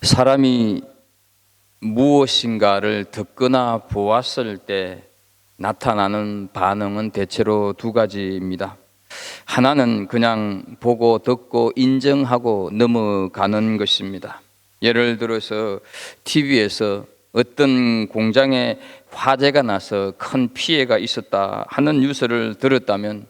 사람이 무엇인가를 듣거나 보았을 때 나타나는 반응은 대체로 두 가지입니다. 하나는 그냥 보고 듣고 인정하고 넘어가는 것입니다. 예를 들어서 TV에서 어떤 공장에 화재가 나서 큰 피해가 있었다 하는 뉴스를 들었다면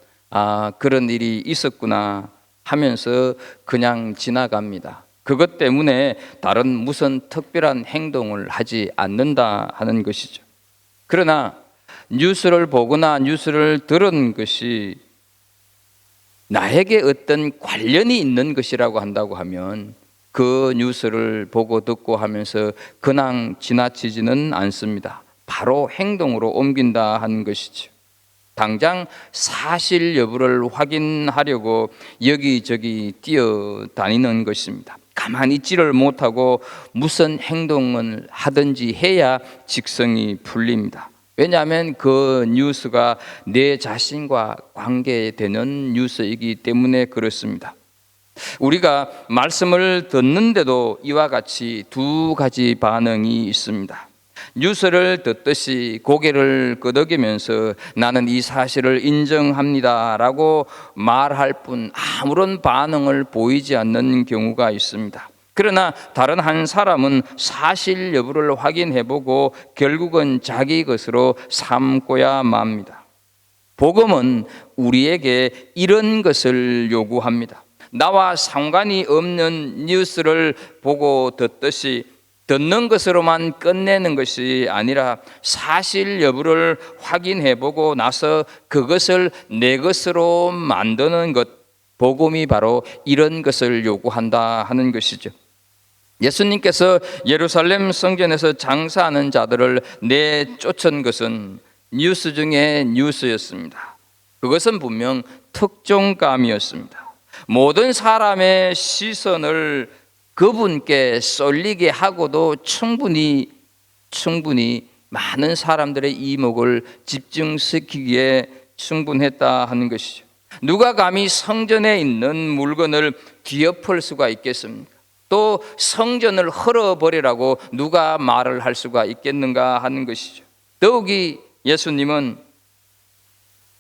그런 일이 있었구나 하면서 그냥 지나갑니다. 그것 때문에 다른 무슨 특별한 행동을 하지 않는다 하는 것이죠. 그러나 뉴스를 보거나 뉴스를 들은 것이 나에게 어떤 관련이 있는 것이라고 한다고 하면 그 뉴스를 보고 듣고 하면서 그냥 지나치지는 않습니다. 바로 행동으로 옮긴다 하는 것이죠. 당장 사실 여부를 확인하려고 여기저기 뛰어다니는 것입니다. 가만히 있지를 못하고 무슨 행동을 하든지 해야 직성이 풀립니다. 왜냐하면 그 뉴스가 내 자신과 관계되는 뉴스이기 때문에 그렇습니다. 우리가 말씀을 듣는데도 이와 같이 두 가지 반응이 있습니다. 뉴스를 듣듯이 고개를 끄덕이면서 나는 이 사실을 인정합니다 라고 말할 뿐 아무런 반응을 보이지 않는 경우가 있습니다. 그러나 다른 한 사람은 사실 여부를 확인해보고 결국은 자기 것으로 삼고야 맙니다. 복음은 우리에게 이런 것을 요구합니다. 나와 상관이 없는 뉴스를 보고 듣듯이 듣는 것으로만 끝내는 것이 아니라 사실 여부를 확인해보고 나서 그것을 내 것으로 만드는 것, 복음이 바로 이런 것을 요구한다 하는 것이죠. 예수님께서 예루살렘 성전에서 장사하는 자들을 내쫓은 것은 뉴스 중에 뉴스였습니다. 그것은 분명 특종감이었습니다. 모든 사람의 시선을 그분께 쏠리게 하고도 충분히 많은 사람들의 이목을 집중시키기에 충분했다 하는 것이죠. 누가 감히 성전에 있는 물건을 뒤엎을 수가 있겠습니까? 또 성전을 헐어버리라고 누가 말을 할 수가 있겠는가 하는 것이죠. 더욱이 예수님은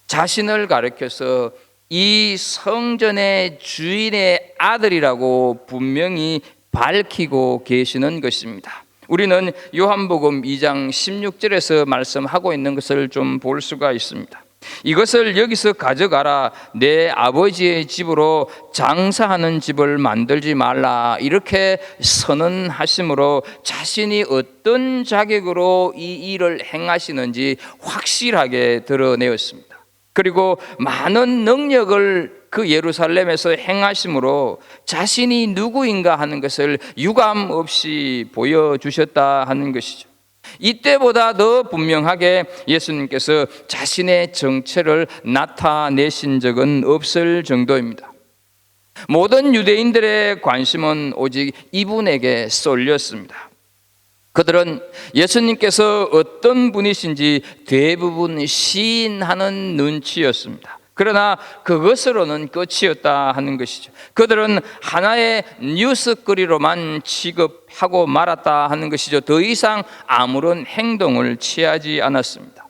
자신을 가리켜서 이 성전의 주인의 아들이라고 분명히 밝히고 계시는 것입니다. 우리는 요한복음 2장 16절에서 말씀하고 있는 것을 좀 볼 수가 있습니다. 이것을 여기서 가져가라, 내 아버지의 집으로 장사하는 집을 만들지 말라, 이렇게 선언하심으로 자신이 어떤 자격으로 이 일을 행하시는지 확실하게 드러내었습니다. 그리고 많은 능력을 그 예루살렘에서 행하심으로 자신이 누구인가 하는 것을 유감 없이 보여주셨다 하는 것이죠. 이때보다 더 분명하게 예수님께서 자신의 정체를 나타내신 적은 없을 정도입니다. 모든 유대인들의 관심은 오직 이분에게 쏠렸습니다. 그들은 예수님께서 어떤 분이신지 대부분 시인하는 눈치였습니다. 그러나 그것으로는 끝이었다 하는 것이죠. 그들은 하나의 뉴스거리로만 취급하고 말았다 하는 것이죠. 더 이상 아무런 행동을 취하지 않았습니다.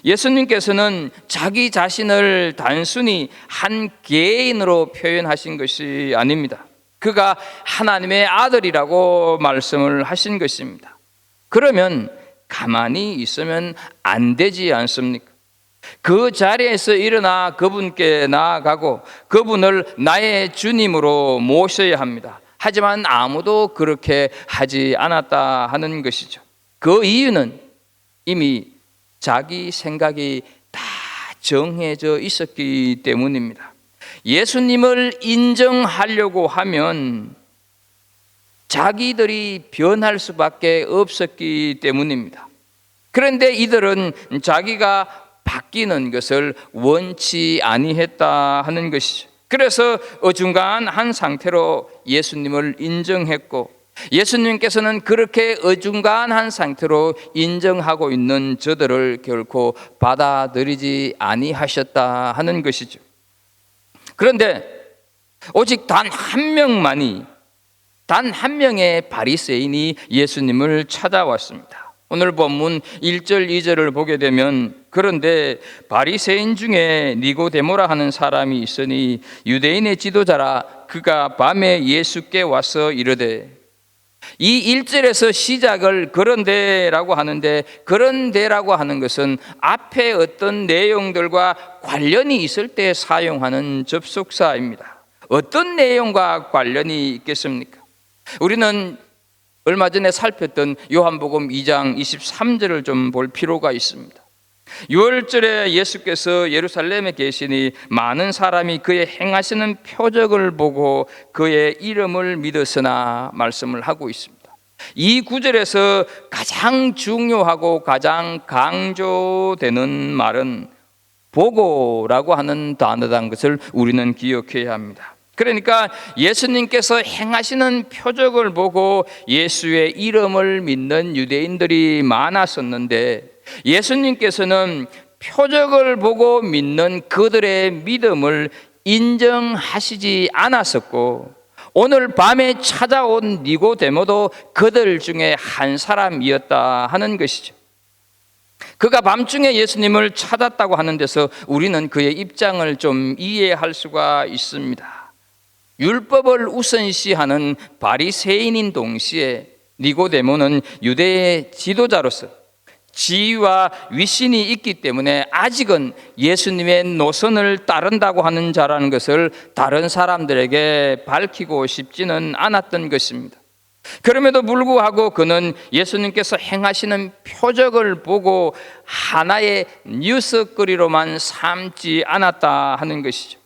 예수님께서는 자기 자신을 단순히 한 개인으로 표현하신 것이 아닙니다. 그가 하나님의 아들이라고 말씀을 하신 것입니다. 그러면 가만히 있으면 안 되지 않습니까? 그 자리에서 일어나 그분께 나아가고 그분을 나의 주님으로 모셔야 합니다. 하지만 아무도 그렇게 하지 않았다 하는 것이죠. 그 이유는 이미 자기 생각이 다 정해져 있었기 때문입니다. 예수님을 인정하려고 하면 자기들이 변할 수밖에 없었기 때문입니다. 그런데 이들은 자기가 바뀌는 것을 원치 아니했다 하는 것이죠. 그래서 어중간한 상태로 예수님을 인정했고, 예수님께서는 그렇게 어중간한 상태로 인정하고 있는 저들을 결코 받아들이지 아니하셨다 하는 것이죠. 그런데 오직 단 한 명만이 단 한 명의 바리새인이 예수님을 찾아왔습니다. 오늘 본문 1절 2절을 보게 되면, 그런데 바리새인 중에 니고데모라 하는 사람이 있으니 유대인의 지도자라. 그가 밤에 예수께 와서 이르되, 이 1절에서 시작을 그런데라고 하는데, 그런데라고 하는 것은 앞에 어떤 내용들과 관련이 있을 때 사용하는 접속사입니다. 어떤 내용과 관련이 있겠습니까? 우리는 얼마 전에 살폈던 요한복음 2장 23절을 좀 볼 필요가 있습니다. 6월절에 예수께서 예루살렘에 계시니 많은 사람이 그의 행하시는 표적을 보고 그의 이름을 믿었으나 말씀을 하고 있습니다. 이 구절에서 가장 중요하고 가장 강조되는 말은 보고라고 하는 단어라는 것을 우리는 기억해야 합니다. 그러니까 예수님께서 행하시는 표적을 보고 예수의 이름을 믿는 유대인들이 많았었는데, 예수님께서는 표적을 보고 믿는 그들의 믿음을 인정하시지 않았었고, 오늘 밤에 찾아온 니고데모도 그들 중에 한 사람이었다 하는 것이죠. 그가 밤중에 예수님을 찾았다고 하는 데서 우리는 그의 입장을 좀 이해할 수가 있습니다. 율법을 우선시하는 바리새인인 동시에 니고데모는 유대의 지도자로서 지위와 위신이 있기 때문에 아직은 예수님의 노선을 따른다고 하는 자라는 것을 다른 사람들에게 밝히고 싶지는 않았던 것입니다. 그럼에도 불구하고 그는 예수님께서 행하시는 표적을 보고 하나의 뉴스거리로만 삼지 않았다 하는 것이죠.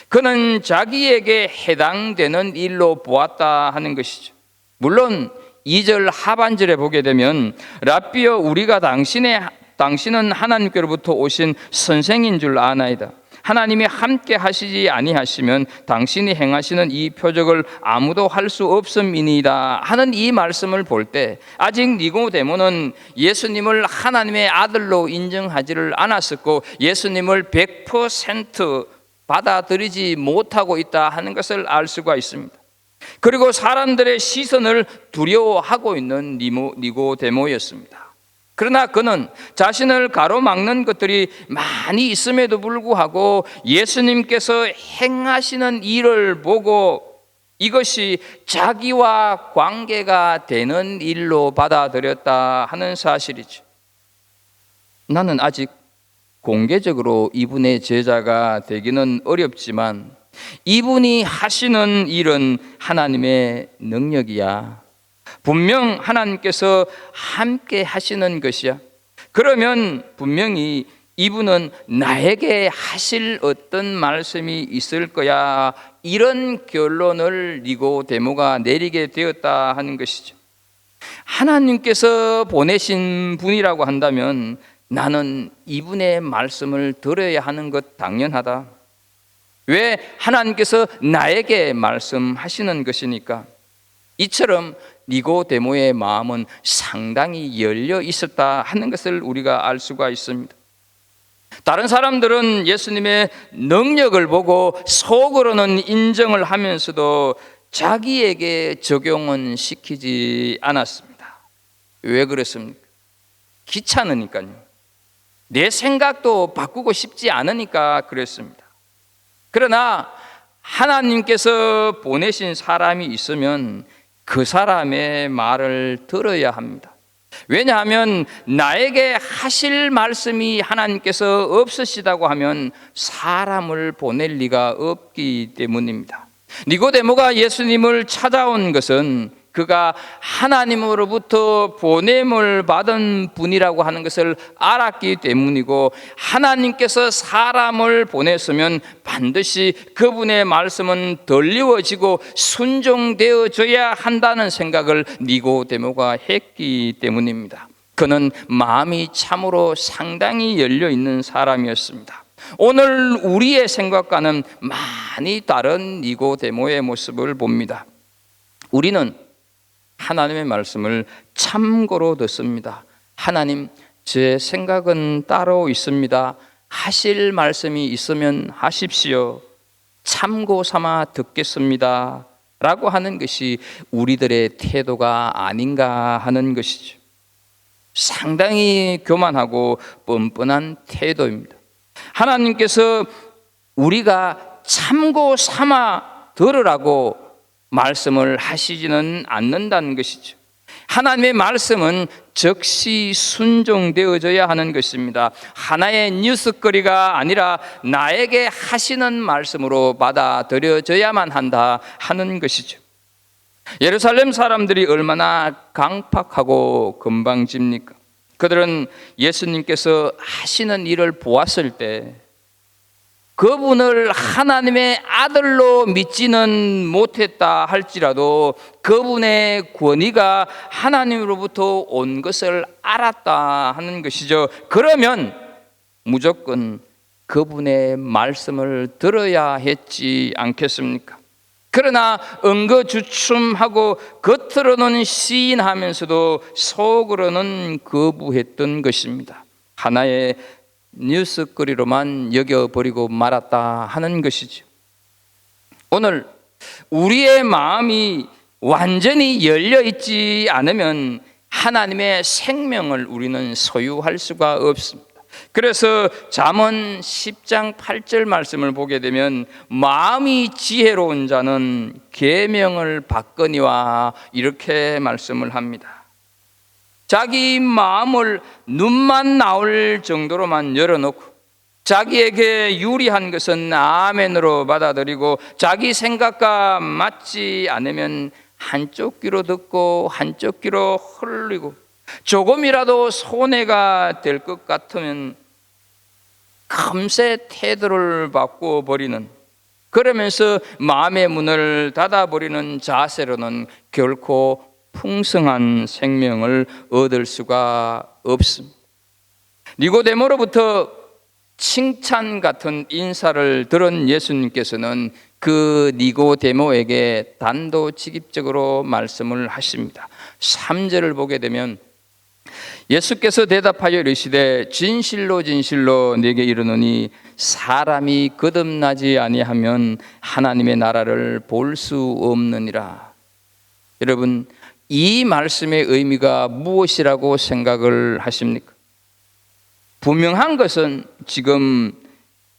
그는 자기에게 해당되는 일로 보았다 하는 것이죠. 물론 2절 하반절에 보게 되면, 랍비여 우리가 당신은 하나님께로부터 오신 선생인 줄 아나이다. 하나님이 함께 하시지 아니하시면 당신이 행하시는 이 표적을 아무도 할 수 없음이니이다 하는 이 말씀을 볼 때, 아직 니고데모는 예수님을 하나님의 아들로 인정하지를 않았었고 예수님을 100% 받아들이지 못하고 있다 하는 것을 알 수가 있습니다. 그리고 사람들의 시선을 두려워하고 있는 니고데모였습니다. 그러나 그는 자신을 가로막는 것들이 많이 있음에도 불구하고 예수님께서 행하시는 일을 보고 이것이 자기와 관계가 되는 일로 받아들였다 하는 사실이죠. 나는 아직 공개적으로 이분의 제자가 되기는 어렵지만 이분이 하시는 일은 하나님의 능력이야. 분명 하나님께서 함께 하시는 것이야. 그러면 분명히 이분은 나에게 하실 어떤 말씀이 있을 거야. 이런 결론을 니고데모가 내리게 되었다 하는 것이죠. 하나님께서 보내신 분이라고 한다면 나는 이분의 말씀을 들어야 하는 것 당연하다. 왜? 하나님께서 나에게 말씀하시는 것이니까. 이처럼 니고데모의 마음은 상당히 열려 있었다 하는 것을 우리가 알 수가 있습니다. 다른 사람들은 예수님의 능력을 보고 속으로는 인정을 하면서도 자기에게 적용은 시키지 않았습니다. 왜 그랬습니까? 귀찮으니까요. 내 생각도 바꾸고 싶지 않으니까 그랬습니다. 그러나 하나님께서 보내신 사람이 있으면 그 사람의 말을 들어야 합니다. 왜냐하면 나에게 하실 말씀이 하나님께서 없으시다고 하면 사람을 보낼 리가 없기 때문입니다. 니고데모가 예수님을 찾아온 것은 그가 하나님으로부터 보냄을 받은 분이라고 하는 것을 알았기 때문이고, 하나님께서 사람을 보냈으면 반드시 그분의 말씀은 들리워지고 순종되어져야 한다는 생각을 니고데모가 했기 때문입니다. 그는 마음이 참으로 상당히 열려있는 사람이었습니다. 오늘 우리의 생각과는 많이 다른 니고데모의 모습을 봅니다. 우리는 하나님의 말씀을 참고로 듣습니다. 하나님, 제 생각은 따로 있습니다. 하실 말씀이 있으면 하십시오. 참고 삼아 듣겠습니다. 라고 하는 것이 우리들의 태도가 아닌가 하는 것이죠. 상당히 교만하고 뻔뻔한 태도입니다. 하나님께서 우리가 참고 삼아 들으라고 말씀을 하시지는 않는다는 것이죠. 하나님의 말씀은 즉시 순종되어져야 하는 것입니다. 하나의 뉴스거리가 아니라 나에게 하시는 말씀으로 받아들여져야만 한다 하는 것이죠. 예루살렘 사람들이 얼마나 강팍하고 건방집니까? 그들은 예수님께서 하시는 일을 보았을 때 그분을 하나님의 아들로 믿지는 못했다 할지라도 그분의 권위가 하나님으로부터 온 것을 알았다 하는 것이죠. 그러면 무조건 그분의 말씀을 들어야 했지 않겠습니까? 그러나 응거주춤하고 겉으로는 시인하면서도 속으로는 거부했던 것입니다. 하나의 뉴스거리로만 여겨버리고 말았다 하는 것이죠. 오늘 우리의 마음이 완전히 열려있지 않으면 하나님의 생명을 우리는 소유할 수가 없습니다. 그래서 잠언 10장 8절 말씀을 보게 되면 마음이 지혜로운 자는 계명을 받거니와 이렇게 말씀을 합니다. 자기 마음을 눈만 나올 정도로만 열어놓고 자기에게 유리한 것은 아멘으로 받아들이고 자기 생각과 맞지 않으면 한쪽 귀로 듣고 한쪽 귀로 흘리고 조금이라도 손해가 될 것 같으면 금세 태도를 바꿔버리는, 그러면서 마음의 문을 닫아버리는 자세로는 결코 풍성한 생명을 얻을 수가 없습니다. 니고데모로부터 칭찬 같은 인사를 들은 예수님께서는 그 니고데모에게 단도직입적으로 말씀을 하십니다. 3절을 보게 되면 예수께서 대답하여 이르시되 진실로 진실로 네게 이르노니 사람이 거듭나지 아니하면 하나님의 나라를 볼 수 없느니라. 여러분, 이 말씀의 의미가 무엇이라고 생각을 하십니까? 분명한 것은 지금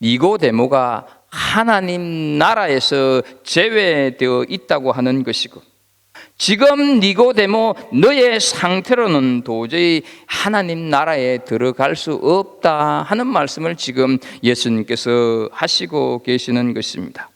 니고데모가 하나님 나라에서 제외되어 있다고 하는 것이고, 지금 니고데모 너의 상태로는 도저히 하나님 나라에 들어갈 수 없다 하는 말씀을 지금 예수님께서 하시고 계시는 것입니다.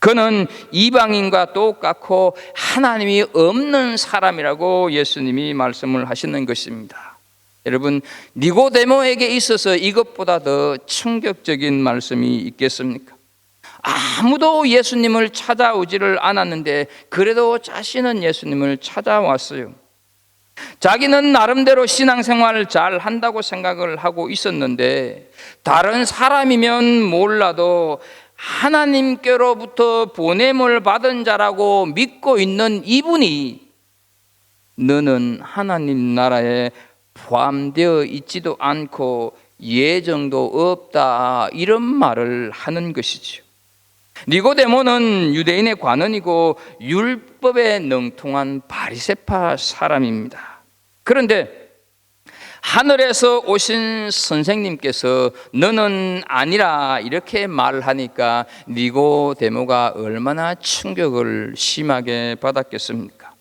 그는 이방인과 똑같고 하나님이 없는 사람이라고 예수님이 말씀을 하시는 것입니다. 여러분, 니고데모에게 있어서 이것보다 더 충격적인 말씀이 있겠습니까? 아무도 예수님을 찾아오지를 않았는데 그래도 자신은 예수님을 찾아왔어요. 자기는 나름대로 신앙생활을 잘 한다고 생각을 하고 있었는데 다른 사람이면 몰라도 하나님께로부터 보냄을 받은 자라고 믿고 있는 이분이 너는 하나님 나라에 포함되어 있지도 않고 예정도 없다, 이런 말을 하는 것이죠. 니고데모는 유대인의 관원이고 율법에 능통한 바리새파 사람입니다. 그런데 하늘에서 오신 선생님께서 너는 아니라 이렇게 말하니까 니고데모가 얼마나 충격을 심하게 받았겠습니까?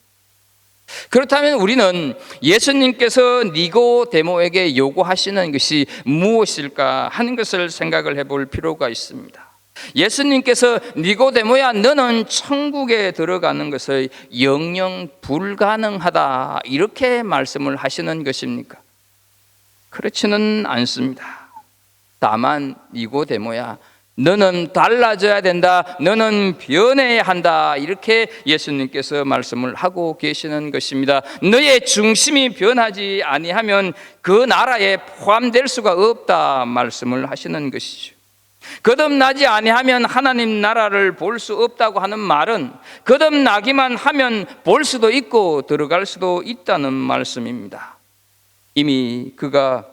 그렇다면 우리는 예수님께서 니고데모에게 요구하시는 것이 무엇일까 하는 것을 생각을 해볼 필요가 있습니다. 예수님께서 니고데모야, 너는 천국에 들어가는 것을 영영 불가능하다, 이렇게 말씀을 하시는 것입니까? 그렇지는 않습니다. 다만 니고데모야, 너는 달라져야 된다, 너는 변해야 한다, 이렇게 예수님께서 말씀을 하고 계시는 것입니다. 너의 중심이 변하지 아니하면 그 나라에 포함될 수가 없다 말씀을 하시는 것이죠. 거듭나지 아니하면 하나님 나라를 볼 수 없다고 하는 말은 거듭나기만 하면 볼 수도 있고 들어갈 수도 있다는 말씀입니다. 이미 그가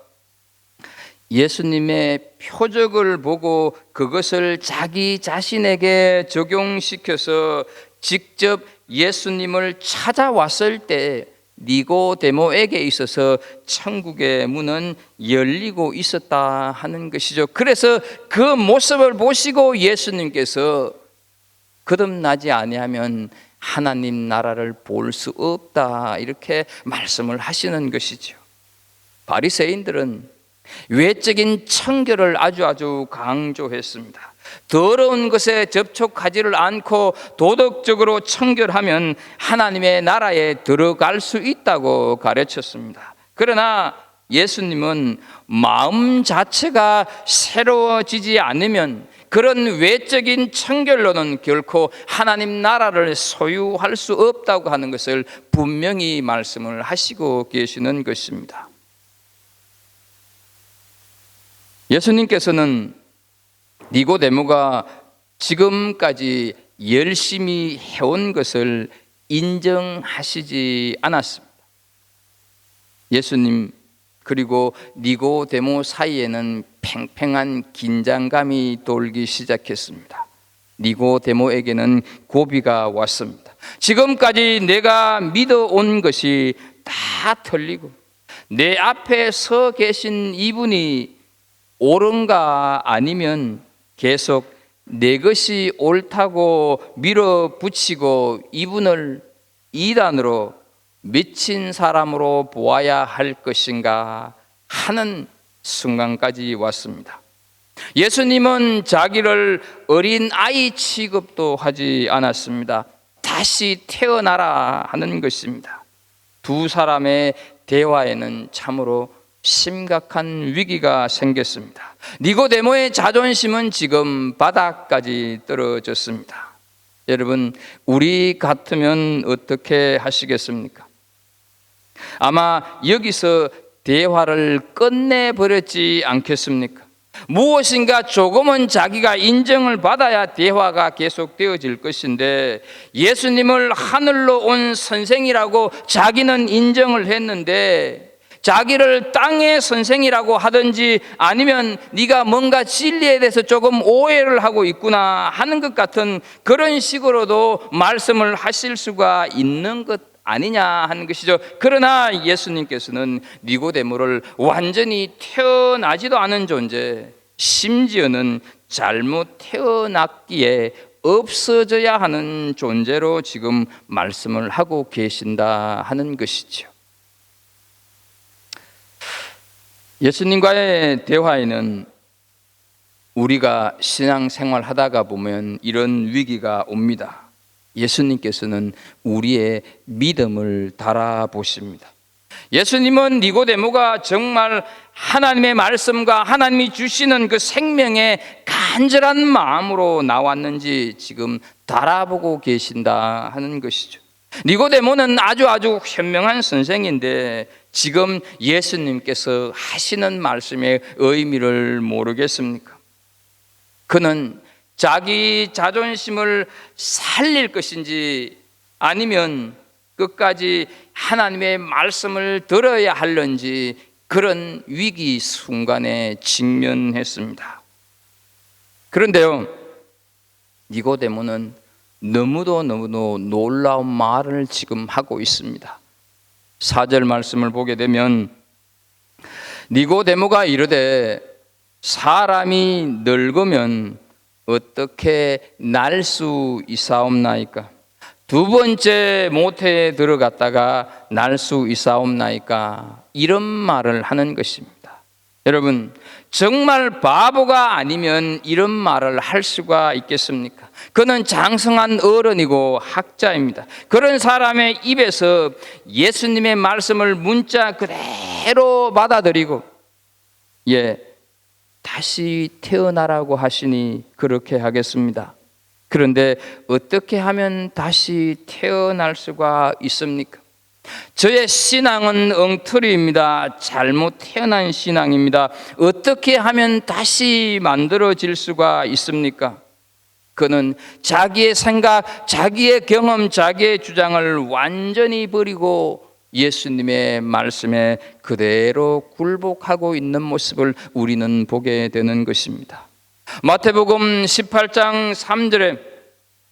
예수님의 표적을 보고 그것을 자기 자신에게 적용시켜서 직접 예수님을 찾아왔을 때 니고데모에게 있어서 천국의 문은 열리고 있었다 하는 것이죠. 그래서 그 모습을 보시고 예수님께서 거듭나지 아니하면 하나님 나라를 볼 수 없다 이렇게 말씀을 하시는 것이죠. 바리새인들은 외적인 청결을 아주 강조했습니다. 더러운 것에 접촉하지를 않고 도덕적으로 청결하면 하나님의 나라에 들어갈 수 있다고 가르쳤습니다. 그러나 예수님은 마음 자체가 새로워지지 않으면 그런 외적인 청결로는 결코 하나님 나라를 소유할 수 없다고 하는 것을 분명히 말씀을 하시고 계시는 것입니다. 예수님께서는 니고데모가 지금까지 열심히 해온 것을 인정하시지 않았습니다. 예수님 그리고 니고데모 사이에는 팽팽한 긴장감이 돌기 시작했습니다. 니고데모에게는 고비가 왔습니다. 지금까지 내가 믿어온 것이 다 틀리고 내 앞에 서 계신 이분이 옳은가 아니면 계속 내 것이 옳다고 밀어붙이고 이분을 이단으로 미친 사람으로 보아야 할 것인가 하는 순간까지 왔습니다. 예수님은 자기를 어린 아이 취급도 하지 않았습니다. 다시 태어나라 하는 것입니다. 두 사람의 대화에는 참으로 심각한 위기가 생겼습니다. 니고데모의 자존심은 지금 바닥까지 떨어졌습니다. 여러분, 우리 같으면 어떻게 하시겠습니까? 아마 여기서 대화를 끝내버렸지 않겠습니까? 무엇인가 조금은 자기가 인정을 받아야 대화가 계속되어질 것인데 예수님을 하늘로 온 선생이라고 자기는 인정을 했는데 자기를 땅의 선생이라고 하든지 아니면 네가 뭔가 진리에 대해서 조금 오해를 하고 있구나 하는 것 같은 그런 식으로도 말씀을 하실 수가 있는 것 아니냐 하는 것이죠. 그러나 예수님께서는 니고데모를 완전히 태어나지도 않은 존재, 심지어는 잘못 태어났기에 없어져야 하는 존재로 지금 말씀을 하고 계신다 하는 것이죠. 예수님과의 대화에는 우리가 신앙생활 하다가 보면 이런 위기가 옵니다. 예수님께서는 우리의 믿음을 달아보십니다. 예수님은 니고데모가 정말 하나님의 말씀과 하나님이 주시는 그 생명의 간절한 마음으로 나왔는지 지금 달아보고 계신다 하는 것이죠. 니고데모는 아주 현명한 선생인데 지금 예수님께서 하시는 말씀의 의미를 모르겠습니까? 그는 자기 자존심을 살릴 것인지 아니면 끝까지 하나님의 말씀을 들어야 할는지 그런 위기 순간에 직면했습니다. 그런데요, 니고데모는 너무도 놀라운 말을 지금 하고 있습니다. 4절 말씀을 보게 되면 니고데모가 이르되 사람이 늙으면 어떻게 날 수 있사옵나이까? 두 번째 모태에 들어갔다가 날 수 있사옵나이까? 이런 말을 하는 것입니다. 여러분, 정말 바보가 아니면 이런 말을 할 수가 있겠습니까? 그는 장성한 어른이고 학자입니다. 그런 사람의 입에서 예수님의 말씀을 문자 그대로 받아들이고 다시 태어나라고 하시니 그렇게 하겠습니다. 그런데 어떻게 하면 다시 태어날 수가 있습니까? 저의 신앙은 엉터리입니다. 잘못 태어난 신앙입니다. 어떻게 하면 다시 만들어질 수가 있습니까? 그는 자기의 생각, 자기의 경험, 자기의 주장을 완전히 버리고 예수님의 말씀에 그대로 굴복하고 있는 모습을 우리는 보게 되는 것입니다. 마태복음 18장 3절에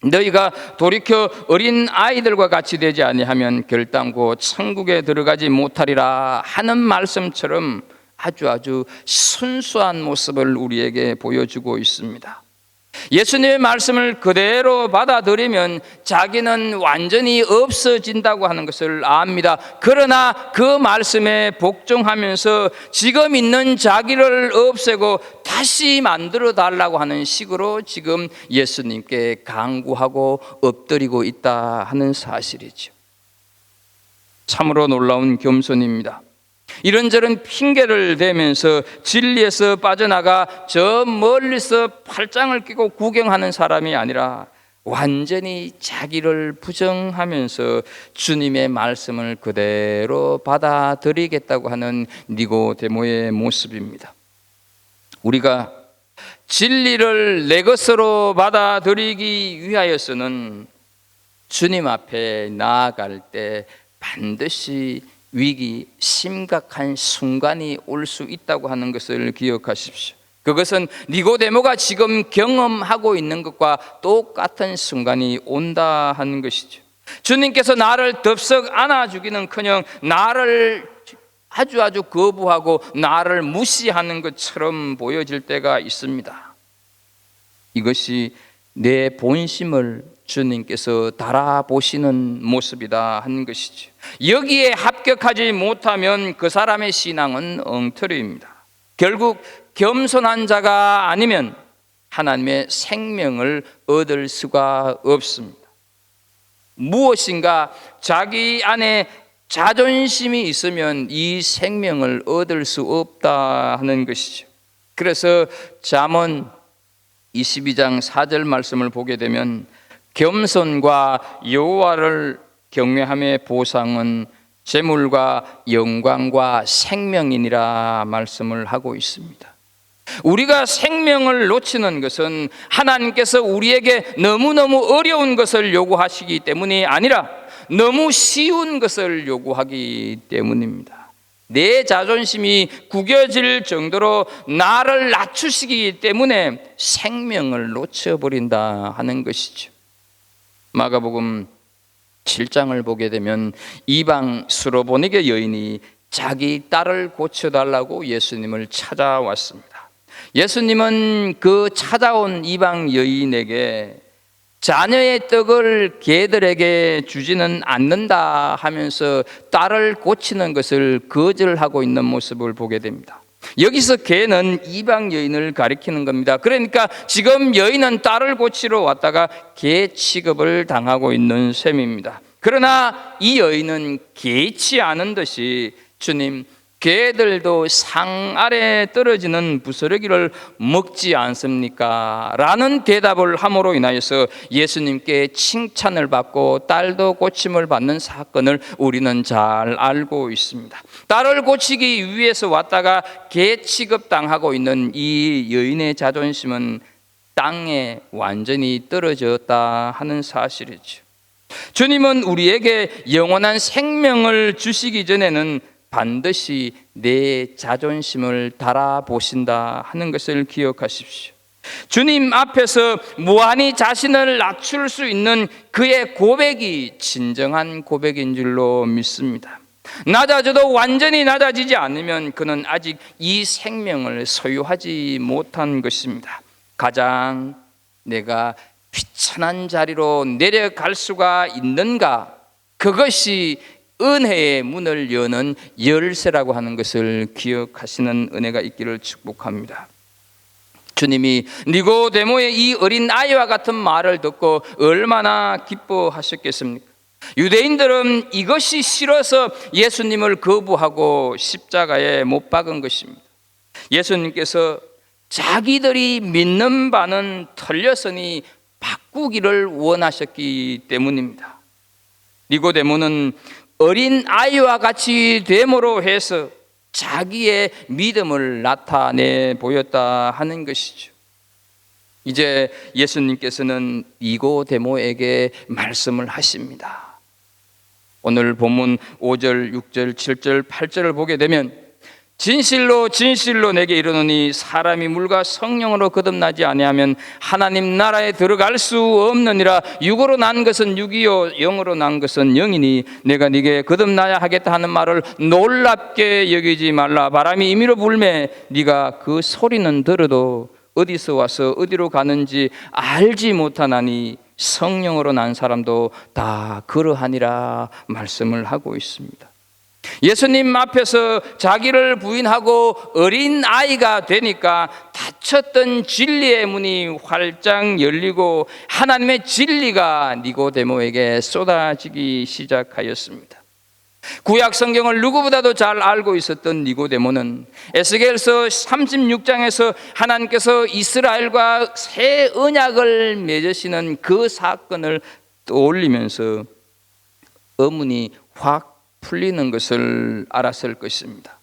너희가 돌이켜 어린 아이들과 같이 되지 아니하면 결단코 천국에 들어가지 못하리라 하는 말씀처럼 아주 순수한 모습을 우리에게 보여주고 있습니다. 예수님의 말씀을 그대로 받아들이면 자기는 완전히 없어진다고 하는 것을 압니다. 그러나 그 말씀에 복종하면서 지금 있는 자기를 없애고 다시 만들어 달라고 하는 식으로 지금 예수님께 간구하고 엎드리고 있다 하는 사실이죠. 참으로 놀라운 겸손입니다. 이런저런 핑계를 대면서 진리에서 빠져나가 저 멀리서 팔짱을 끼고 구경하는 사람이 아니라 완전히 자기를 부정하면서 주님의 말씀을 그대로 받아들이겠다고 하는 니고데모의 모습입니다. 우리가 진리를 내 것으로 받아들이기 위하여서는 주님 앞에 나아갈 때 반드시 위기, 심각한 순간이 올 수 있다고 하는 것을 기억하십시오. 그것은 니고데모가 지금 경험하고 있는 것과 똑같은 순간이 온다 하는 것이죠. 주님께서 나를 덥석 안아주기는커녕 나를 아주 거부하고 나를 무시하는 것처럼 보여질 때가 있습니다. 이것이 내 본심을 주님께서 달아보시는 모습이다 하는 것이죠. 여기에 합격하지 못하면 그 사람의 신앙은 엉터리입니다. 결국 겸손한 자가 아니면 하나님의 생명을 얻을 수가 없습니다. 무엇인가 자기 안에 자존심이 있으면 이 생명을 얻을 수 없다 하는 것이죠. 그래서 잠언 22장 4절 말씀을 보게 되면 겸손과 여호와를 경외함의 보상은 재물과 영광과 생명이니라 말씀을 하고 있습니다. 우리가 생명을 놓치는 것은 하나님께서 우리에게 너무너무 어려운 것을 요구하시기 때문이 아니라 너무 쉬운 것을 요구하기 때문입니다. 내 자존심이 구겨질 정도로 나를 낮추시기 때문에 생명을 놓쳐버린다 하는 것이죠. 마가복음 7장을 보게 되면 이방 수로보니게 여인이 자기 딸을 고쳐달라고 예수님을 찾아왔습니다. 예수님은 그 찾아온 이방 여인에게 자녀의 떡을 개들에게 주지는 않는다 하면서 딸을 고치는 것을 거절하고 있는 모습을 보게 됩니다. 여기서 개는 이방 여인을 가리키는 겁니다. 그러니까 지금 여인은 딸을 고치러 왔다가 개 취급을 당하고 있는 셈입니다. 그러나 이 여인은 개의치 않은 듯이 주님, 개들도 상 아래 떨어지는 부스러기를 먹지 않습니까? 라는 대답을 함으로 인하여서 예수님께 칭찬을 받고 딸도 고침을 받는 사건을 우리는 잘 알고 있습니다. 딸을 고치기 위해서 왔다가 개 취급당하고 있는 이 여인의 자존심은 땅에 완전히 떨어졌다 하는 사실이죠. 주님은 우리에게 영원한 생명을 주시기 전에는 반드시 내 자존심을 달아보신다 하는 것을 기억하십시오. 주님 앞에서 무한히 자신을 낮출 수 있는 그의 고백이 진정한 고백인 줄로 믿습니다. 낮아져도 완전히 낮아지지 않으면 그는 아직 이 생명을 소유하지 못한 것입니다. 가장 내가 비천한 자리로 내려갈 수가 있는가? 그것이 은혜의 문을 여는 열쇠라고 하는 것을 기억하시는 은혜가 있기를 축복합니다. 주님이 니고데모의 이 어린 아이와 같은 말을 듣고 얼마나 기뻐하셨겠습니까? 유대인들은 이것이 싫어서 예수님을 거부하고 십자가에 못 박은 것입니다. 예수님께서 자기들이 믿는 바는 틀렸으니 바꾸기를 원하셨기 때문입니다. 니고데모는 어린 아이와 같이 됨으로 해서 자기의 믿음을 나타내 보였다 하는 것이죠. 이제 예수님께서는 니고데모에게 말씀을 하십니다. 오늘 본문 5절, 6절, 7절, 8절을 보게 되면 진실로 진실로 내게 이르노니 사람이 물과 성령으로 거듭나지 아니하면 하나님 나라에 들어갈 수 없느니라. 육으로 난 것은 육이요 영으로 난 것은 영이니 내가 네게 거듭나야 하겠다 하는 말을 놀랍게 여기지 말라. 바람이 임의로 불매 네가 그 소리는 들어도 어디서 와서 어디로 가는지 알지 못하나니 성령으로 난 사람도 다 그러하니라 말씀을 하고 있습니다. 예수님 앞에서 자기를 부인하고 어린 아이가 되니까 닫혔던 진리의 문이 활짝 열리고 하나님의 진리가 니고데모에게 쏟아지기 시작하였습니다. 구약 성경을 누구보다도 잘 알고 있었던 니고데모는 에스겔서 36장에서 하나님께서 이스라엘과 새 언약을 맺으시는 그 사건을 떠올리면서 의문이 확 풀리는 것을 알았을 것입니다.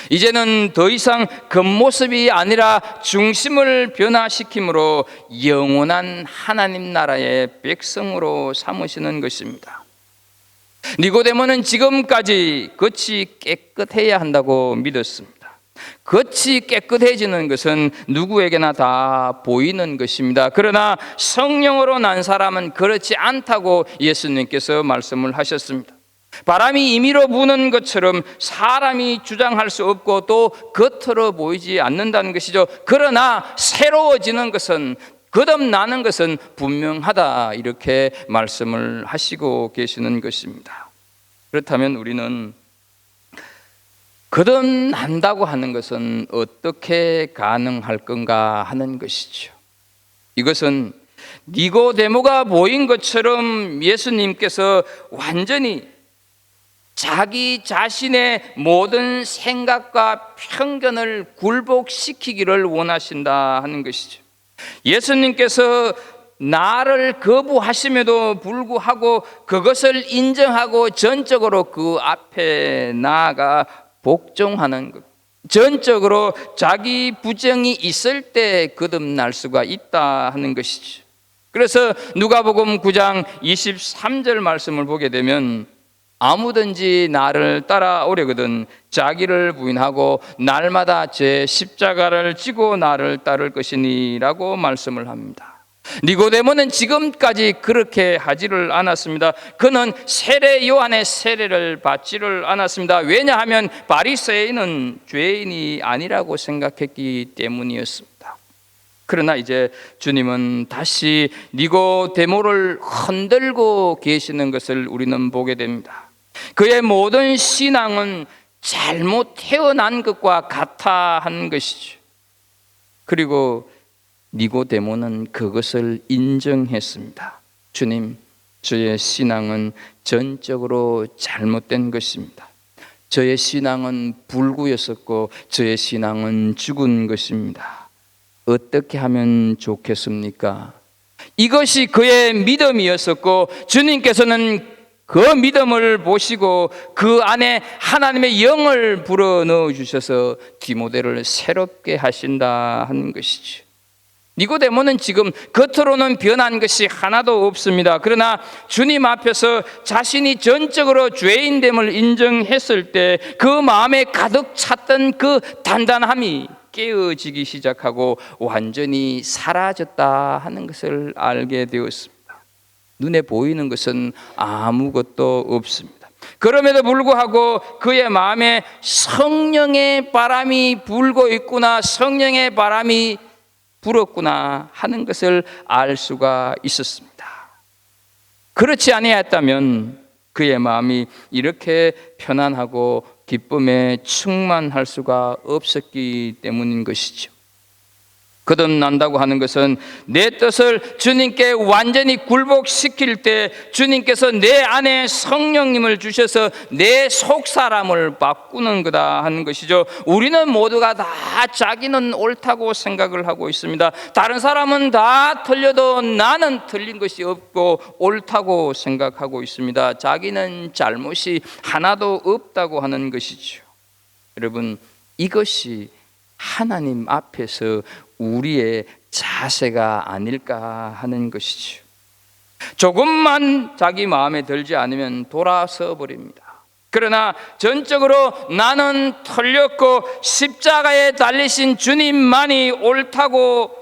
이제는 더 이상 겉모습이 아니라 중심을 변화시킴으로 영원한 하나님 나라의 백성으로 삼으시는 것입니다. 니고데모는 지금까지 겉이 깨끗해야 한다고 믿었습니다. 겉이 깨끗해지는 것은 누구에게나 다 보이는 것입니다. 그러나 성령으로 난 사람은 그렇지 않다고 예수님께서 말씀을 하셨습니다. 바람이 임의로 부는 것처럼 사람이 주장할 수 없고 또 겉으로 보이지 않는다는 것이죠. 그러나 새로워지는 것은, 거듭나는 것은 분명하다, 이렇게 말씀을 하시고 계시는 것입니다. 그렇다면 우리는 거듭난다고 하는 것은 어떻게 가능할 건가 하는 것이죠. 이것은 니고데모가 보인 것처럼 예수님께서 완전히 자기 자신의 모든 생각과 편견을 굴복시키기를 원하신다 하는 것이죠. 예수님께서 나를 거부하심에도 불구하고 그것을 인정하고 전적으로 그 앞에 나아가 복종하는 것, 전적으로 자기 부정이 있을 때 거듭날 수가 있다 하는 것이죠. 그래서 누가복음 9장 23절 말씀을 보게 되면 아무든지 나를 따라오려거든 자기를 부인하고 날마다 제 십자가를 지고 나를 따를 것이니 라고 말씀을 합니다. 니고데모는 지금까지 그렇게 하지를 않았습니다. 그는 세례 요한의 세례를 받지를 않았습니다. 왜냐하면 바리새인은 죄인이 아니라고 생각했기 때문이었습니다. 그러나 이제 주님은 다시 니고데모를 흔들고 계시는 것을 우리는 보게 됩니다. 그의 모든 신앙은 잘못 태어난 것과 같아 한 것이죠. 그리고 니고데모는 그것을 인정했습니다. 주님, 저의 신앙은 전적으로 잘못된 것입니다. 저의 신앙은 불구였었고 저의 신앙은 죽은 것입니다. 어떻게 하면 좋겠습니까? 이것이 그의 믿음이었었고 주님께서는 그 믿음을 보시고 그 안에 하나님의 영을 불어넣어 주셔서 디모데를 새롭게 하신다 하는 것이죠. 니고데모는 지금 겉으로는 변한 것이 하나도 없습니다. 그러나 주님 앞에서 자신이 전적으로 죄인됨을 인정했을 때 그 마음에 가득 찼던 그 단단함이 깨어지기 시작하고 완전히 사라졌다 하는 것을 알게 되었습니다. 눈에 보이는 것은 아무것도 없습니다. 그럼에도 불구하고 그의 마음에 성령의 바람이 불고 있구나, 성령의 바람이 불었구나 하는 것을 알 수가 있었습니다. 그렇지 아니했다면 그의 마음이 이렇게 편안하고 기쁨에 충만할 수가 없었기 때문인 것이죠. 거듭난다고 하는 것은 내 뜻을 주님께 완전히 굴복시킬 때 주님께서 내 안에 성령님을 주셔서 내 속사람을 바꾸는 거다 하는 것이죠. 우리는 모두가 다 자기는 옳다고 생각을 하고 있습니다. 다른 사람은 다 틀려도 나는 틀린 것이 없고 옳다고 생각하고 있습니다. 자기는 잘못이 하나도 없다고 하는 것이죠. 여러분, 이것이 하나님 앞에서 우리의 자세가 아닐까 하는 것이죠. 조금만 자기 마음에 들지 않으면 돌아서 버립니다. 그러나 전적으로 나는 틀렸고 십자가에 달리신 주님만이 옳다고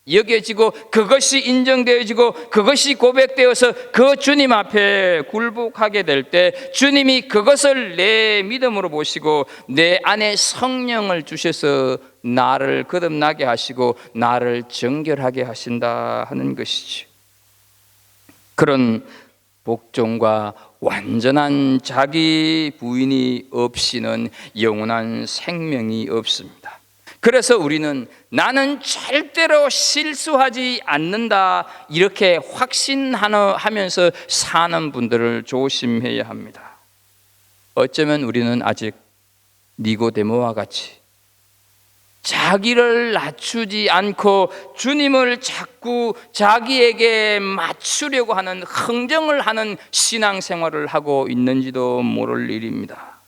여겨지고 그것이 인정되어지고 그것이 고백되어서 그 주님 앞에 굴복하게 될 때 주님이 그것을 내 믿음으로 보시고 내 안에 성령을 주셔서 나를 거듭나게 하시고 나를 정결하게 하신다 하는 것이지. 그런 복종과 완전한 자기 부인이 없이는 영원한 생명이 없습니다. 그래서 우리는 나는 절대로 실수하지 않는다 이렇게 확신하면서 사는 분들을 조심해야 합니다. 어쩌면 우리는 아직 니고데모와 같이 자기를 낮추지 않고 주님을 자꾸 자기에게 맞추려고 하는 흥정을 하는 신앙생활을 하고 있는지도 모를 일입니다.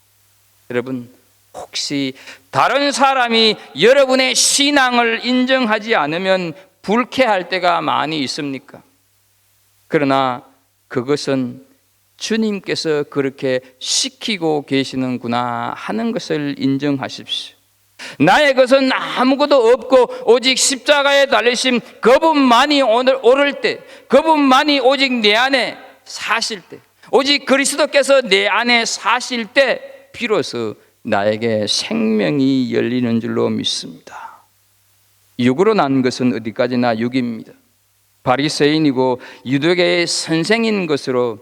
여러분, 혹시 다른 사람이 여러분의 신앙을 인정하지 않으면 불쾌할 때가 많이 있습니까? 그러나 그것은 주님께서 그렇게 시키고 계시는구나 하는 것을 인정하십시오. 나의 것은 아무것도 없고 오직 십자가에 달리신 그분만이 오를 때, 그분만이 오직 내 안에 사실 때, 오직 그리스도께서 내 안에 사실 때 비로소 나에게 생명이 열리는 줄로 믿습니다. 육으로 난 것은 어디까지나 육입니다. 바리새인이고 유대계의 선생인 것으로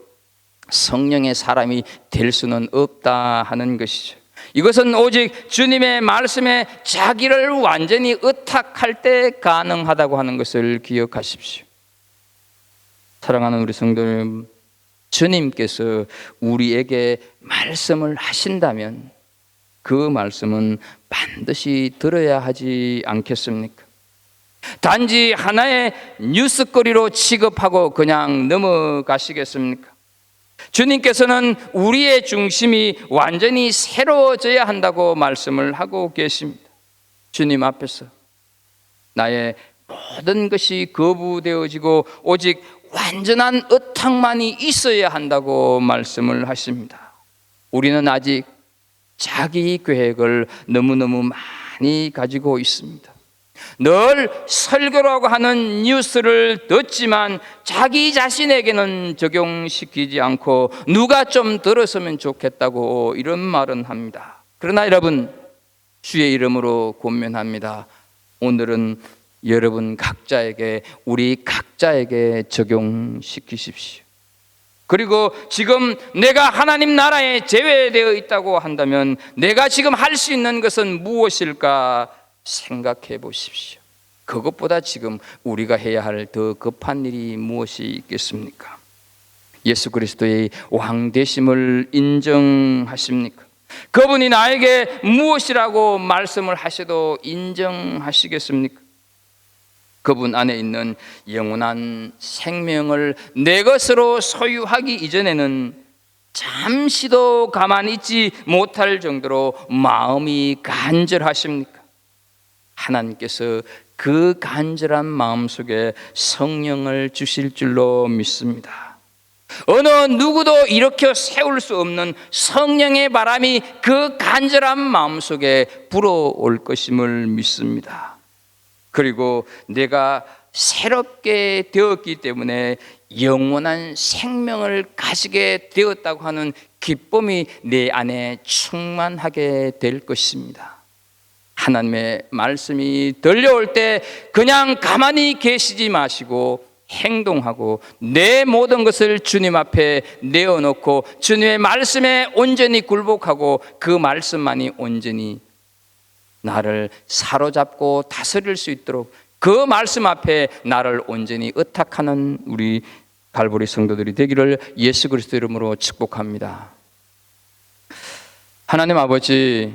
성령의 사람이 될 수는 없다 하는 것이죠. 이것은 오직 주님의 말씀에 자기를 완전히 의탁할 때 가능하다고 하는 것을 기억하십시오. 사랑하는 우리 성도 여러분, 주님께서 우리에게 말씀을 하신다면 그 말씀은 반드시 들어야 하지 않겠습니까? 단지 하나의 뉴스거리로 취급하고 그냥 넘어가시겠습니까? 주님께서는 우리의 중심이 완전히 새로워져야 한다고 말씀을 하고 계십니다. 주님 앞에서 나의 모든 것이 거부되어지고 오직 완전한 의탁만이 있어야 한다고 말씀을 하십니다. 우리는 아직 자기 계획을 너무너무 많이 가지고 있습니다. 늘 설교라고 하는 뉴스를 듣지만 자기 자신에게는 적용시키지 않고 누가 좀 들었으면 좋겠다고 이런 말은 합니다. 그러나 여러분, 주의 이름으로 권면합니다. 오늘은 여러분 각자에게, 우리 각자에게 적용시키십시오. 그리고 지금 내가 하나님 나라에 제외되어 있다고 한다면 내가 지금 할 수 있는 것은 무엇일까 생각해 보십시오. 그것보다 지금 우리가 해야 할 더 급한 일이 무엇이 있겠습니까? 예수 그리스도의 왕 되심을 인정하십니까? 그분이 나에게 무엇이라고 말씀을 하셔도 인정하시겠습니까? 그분 안에 있는 영원한 생명을 내 것으로 소유하기 이전에는 잠시도 가만히 있지 못할 정도로 마음이 간절하십니까? 하나님께서 그 간절한 마음 속에 성령을 주실 줄로 믿습니다. 어느 누구도 일으켜 세울 수 없는 성령의 바람이 그 간절한 마음 속에 불어올 것임을 믿습니다. 그리고 내가 새롭게 되었기 때문에 영원한 생명을 가지게 되었다고 하는 기쁨이 내 안에 충만하게 될 것입니다. 하나님의 말씀이 들려올 때 그냥 가만히 계시지 마시고 행동하고 내 모든 것을 주님 앞에 내어놓고 주님의 말씀에 온전히 굴복하고 그 말씀만이 온전히 나를 사로잡고 다스릴 수 있도록 그 말씀 앞에 나를 온전히 의탁하는 우리 갈보리 성도들이 되기를 예수 그리스도 이름으로 축복합니다. 하나님 아버지,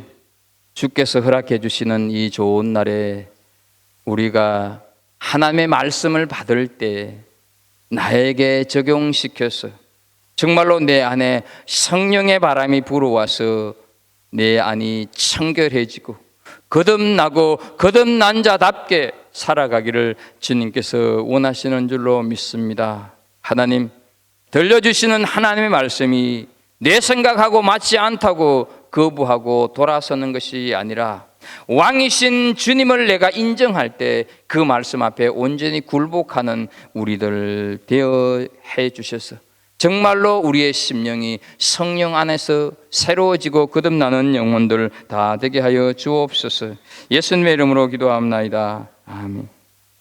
주께서 허락해 주시는 이 좋은 날에 우리가 하나님의 말씀을 받을 때 나에게 적용시켜서 정말로 내 안에 성령의 바람이 불어와서 내 안이 청결해지고 거듭나고 거듭난 자답게 살아가기를 주님께서 원하시는 줄로 믿습니다. 하나님, 들려주시는 하나님의 말씀이 내 생각하고 맞지 않다고 거부하고 돌아서는 것이 아니라 왕이신 주님을 내가 인정할 때 그 말씀 앞에 온전히 굴복하는 우리들 되어 해 주셔서 정말로 우리의 심령이 성령 안에서 새로워지고 거듭나는 영혼들 다 되게 하여 주옵소서. 예수님의 이름으로 기도합나이다. 아멘.